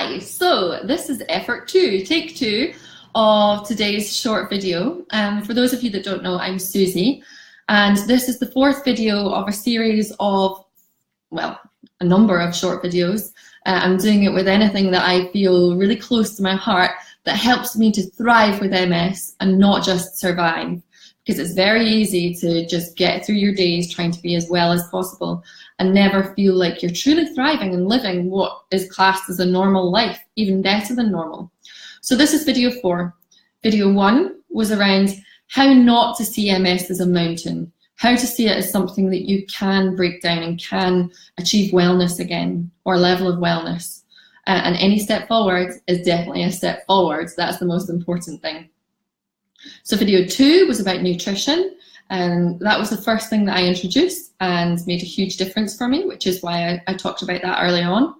Hi, so this is effort two, take two of today's short video. For those of you that don't know, I'm Susie, and this is the fourth video of a series of, well, a number of short videos. I'm doing it with anything that I feel really close to my heart that helps me to thrive with MS and not just survive. Because it's very easy to just get through your days trying to be as well as possible and never feel like you're truly thriving and living what is classed as a normal life, even better than normal. So this is video 4. Video 1 was around how not to see MS as a mountain, how to see it as something that you can break down and can achieve wellness again, or level of wellness. And any step forward is definitely a step forward. That's the most important thing. So video 2 was about nutrition, and that was the first thing that I introduced and made a huge difference for me, which is why I talked about that early on.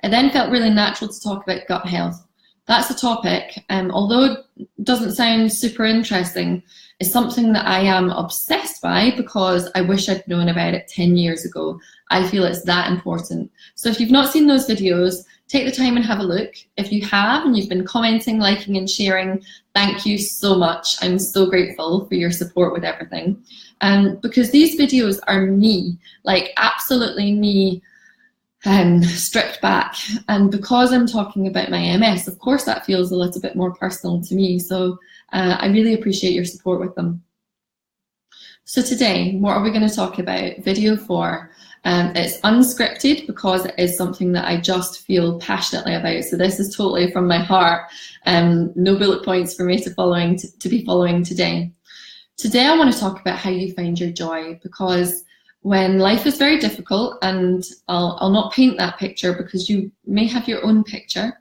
It then felt really natural to talk about gut health. That's a topic, although it doesn't sound super interesting, is something that I am obsessed by because I wish I'd known about it 10 years ago. I feel it's that important. So if you've not seen those videos, take the time and have a look. If you have and you've been commenting, liking and sharing, thank you so much. I'm so grateful for your support with everything. Because these videos are me, like absolutely me, stripped back. And because I'm talking about my MS, of course that feels a little bit more personal to me. So I really appreciate your support with them. So today, what are we going to talk about? Video 4. It's unscripted because it is something that I just feel passionately about. So this is totally from my heart. No bullet points for me to be following today. Today I want to talk about how you find your joy, because when life is very difficult, and I'll not paint that picture because you may have your own picture,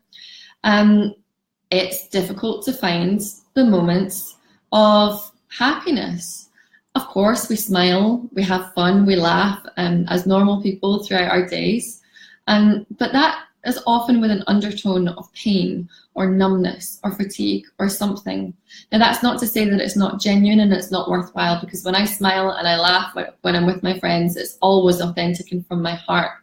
it's difficult to find the moments of happiness. Of course, we smile, we have fun, we laugh as normal people throughout our days, but that is often with an undertone of pain or numbness or fatigue or something. Now, that's not to say that it's not genuine and it's not worthwhile, because when I smile and I laugh when I'm with my friends, it's always authentic and from my heart.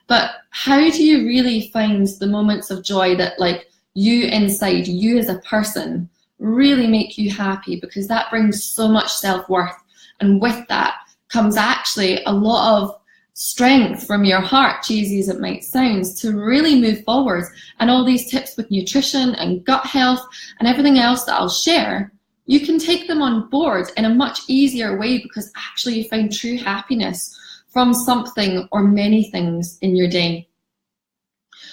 But how do you really find the moments of joy that, like, you inside, you as a person, really make you happy? Because that brings so much self-worth, and with that comes actually a lot of strength from your heart, cheesy as it might sound, to really move forward. And all these tips with nutrition and gut health and everything else that I'll share, you can take them on board in a much easier way, because actually you find true happiness from something or many things in your day.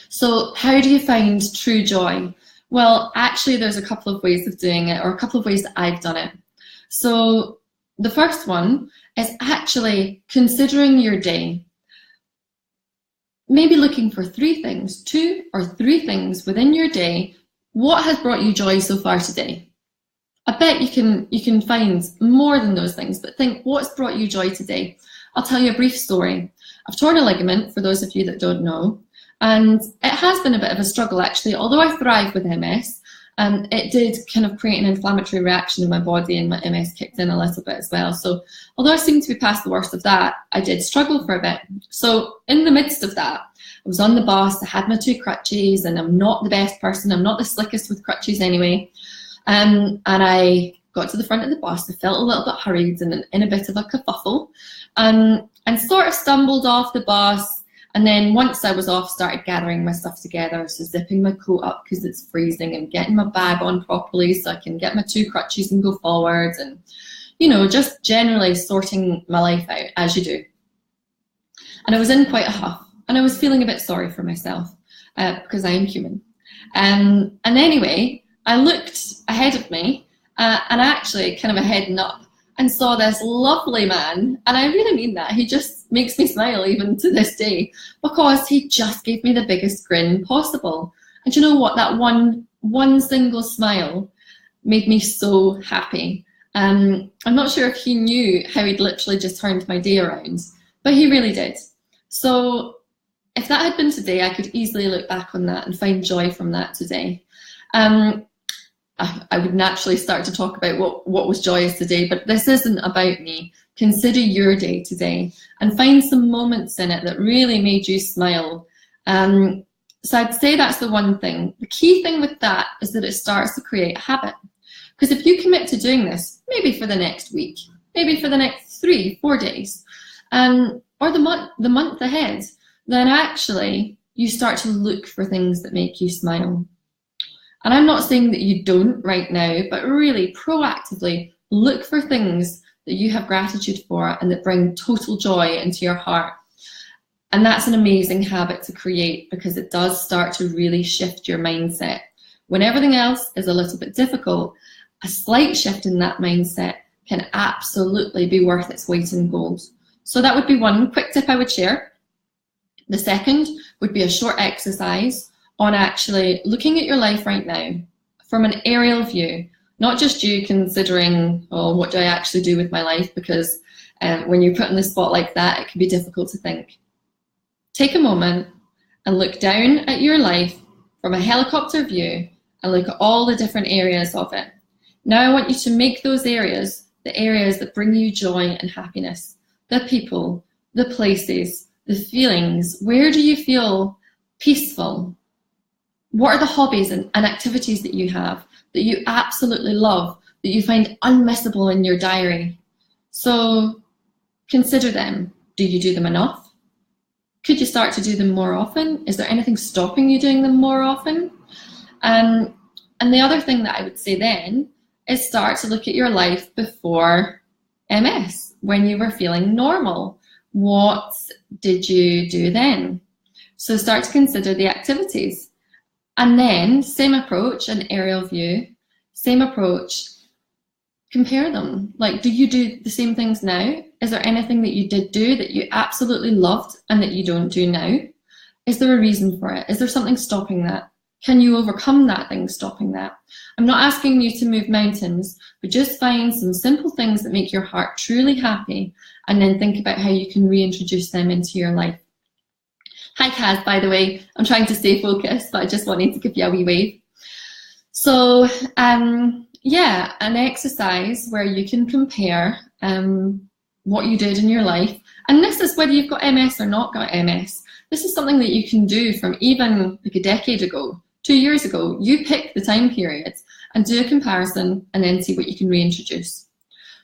So how do you find true joy? Well, actually, there's a couple of ways of doing it, or a couple of ways that I've done it. So the first one is actually considering your day. Maybe looking for 3 things, 2 or 3 things within your day. What has brought you joy so far today? I bet you can find more than those things, but think, what's brought you joy today? I'll tell you a brief story. I've torn a ligament, for those of you that don't know. And it has been a bit of a struggle, actually. Although I thrive with MS, it did kind of create an inflammatory reaction in my body, and my MS kicked in a little bit as well. So although I seem to be past the worst of that, I did struggle for a bit. So in the midst of that, I was on the bus, I had my 2 crutches, and I'm not the best person. I'm not the slickest with crutches anyway. And I got to the front of the bus. I felt a little bit hurried and in a bit of a kerfuffle, and sort of stumbled off the bus. And then once I was off, started gathering my stuff together, so zipping my coat up because it's freezing and getting my bag on properly so I can get my 2 crutches and go forward, and, you know, just generally sorting my life out as you do. And I was in quite a huff, and I was feeling a bit sorry for myself because I am human. And anyway, I looked ahead of me and actually kind of ahead and up, and saw this lovely man, and I really mean that. He just makes me smile even to this day, because he just gave me the biggest grin possible. And you know what? That one single smile made me so happy. I'm not sure if he knew how he'd literally just turned my day around, but he really did. So if that had been today, I could easily look back on that and find joy from that today. I would naturally start to talk about what was joyous today, but this isn't about me. Consider your day today and find some moments in it that really made you smile. So I'd say that's the one thing. The key thing with that is that it starts to create a habit. Because if you commit to doing this, maybe for the next week, maybe for the next 3-4 days, or the month ahead, then actually you start to look for things that make you smile. And I'm not saying that you don't right now, but really proactively look for things that you have gratitude for and that bring total joy into your heart. And that's an amazing habit to create, because it does start to really shift your mindset. When everything else is a little bit difficult, a slight shift in that mindset can absolutely be worth its weight in gold. So that would be one quick tip I would share. The second would be a short exercise on actually looking at your life right now from an aerial view, not just you considering, oh, what do I actually do with my life? Because when you're put in the spot like that, it can be difficult to think. Take a moment and look down at your life from a helicopter view and look at all the different areas of it. Now I want you to make those areas the areas that bring you joy and happiness, the people, the places, the feelings. Where do you feel peaceful? What are the hobbies and activities that you have that you absolutely love, that you find unmissable in your diary? So consider them. Do you do them enough? Could you start to do them more often? Is there anything stopping you doing them more often? And the other thing that I would say then is start to look at your life before MS, when you were feeling normal. What did you do then? So start to consider the activities. And then same approach, an aerial view, same approach, compare them. Like, do you do the same things now? Is there anything that you did do that you absolutely loved and that you don't do now? Is there a reason for it? Is there something stopping that? Can you overcome that thing stopping that? I'm not asking you to move mountains, but just find some simple things that make your heart truly happy, and then think about how you can reintroduce them into your life. Hi Kaz, by the way. I'm trying to stay focused, but I just wanted to give you a wee wave. So yeah, an exercise where you can compare what you did in your life. And this is whether you've got MS or not got MS. This is something that you can do from even like a decade ago, 2 years ago. You pick the time periods and do a comparison and then see what you can reintroduce.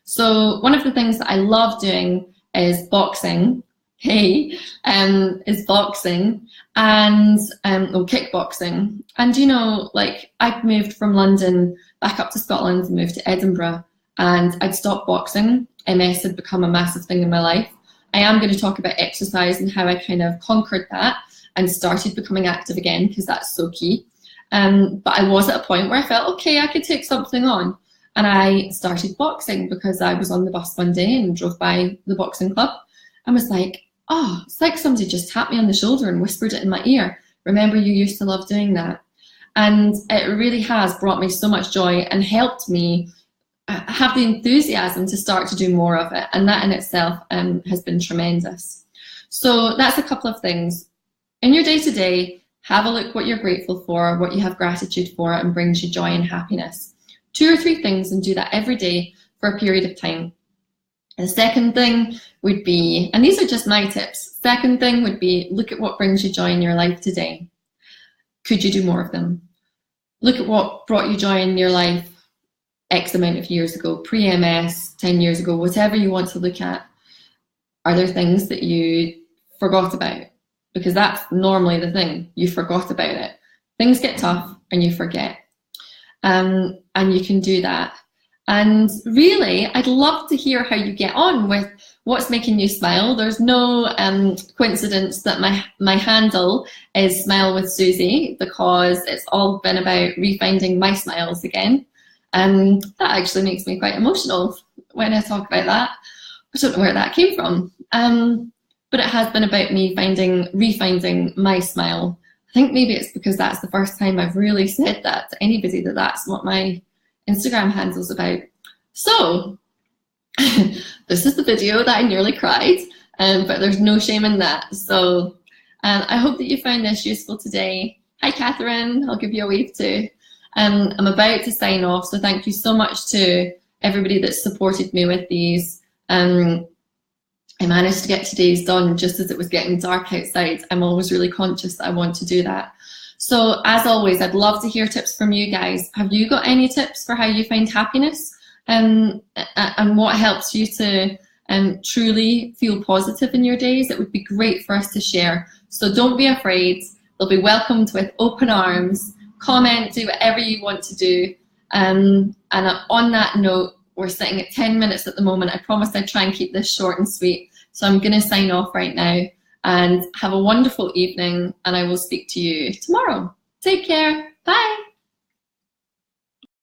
So one of the things that I love doing is boxing. Is boxing and kickboxing. And you know, like I've moved from London back up to Scotland, moved to Edinburgh, and I'd stopped boxing. MS had become a massive thing in my life. I am going to talk about exercise and how I kind of conquered that and started becoming active again, because that's so key. But I was at a point where I felt, okay, I could take something on. And I started boxing because I was on the bus one day and drove by the boxing club and was like, oh, it's like somebody just tapped me on the shoulder and whispered it in my ear. Remember, you used to love doing that. And it really has brought me so much joy and helped me have the enthusiasm to start to do more of it. And that in itself has been tremendous. So that's a couple of things. In your day-to-day, have a look what you're grateful for, what you have gratitude for, and brings you joy and happiness. 2 or 3 things, and do that every day for a period of time. The second thing would be, and these are just my tips, second thing would be, look at what brings you joy in your life today. Could you do more of them? Look at what brought you joy in your life X amount of years ago, pre-MS, 10 years ago, whatever you want to look at. Are there things that you forgot about? Because that's normally the thing, you forgot about it. Things get tough and you forget. And you can do that. And really, I'd love to hear how you get on with what's making you smile. There's no coincidence that my handle is Smile with Susie, because it's all been about refinding my smiles again. And that actually makes me quite emotional when I talk about that. I don't know where that came from. But it has been about me refinding my smile. I think maybe it's because that's the first time I've really said that to anybody, that that's what my Instagram handle's about. So this is the video that I nearly cried, but there's no shame in that. So I hope that you found this useful today. Hi Catherine, I'll give you a wave too. I'm about to sign off, so thank you so much to everybody that supported me with these. I managed to get today's done just as it was getting dark outside. I'm always really conscious that I want to do that. So as always, I'd love to hear tips from you guys. Have you got any tips for how you find happiness, and what helps you to truly feel positive in your days? It would be great for us to share. So don't be afraid. They'll be welcomed with open arms. Comment, do whatever you want to do. And on that note, we're sitting at 10 minutes at the moment. I promised I'd try and keep this short and sweet. So I'm going to sign off right now, and have a wonderful evening, and I will speak to you tomorrow. Take care. Bye.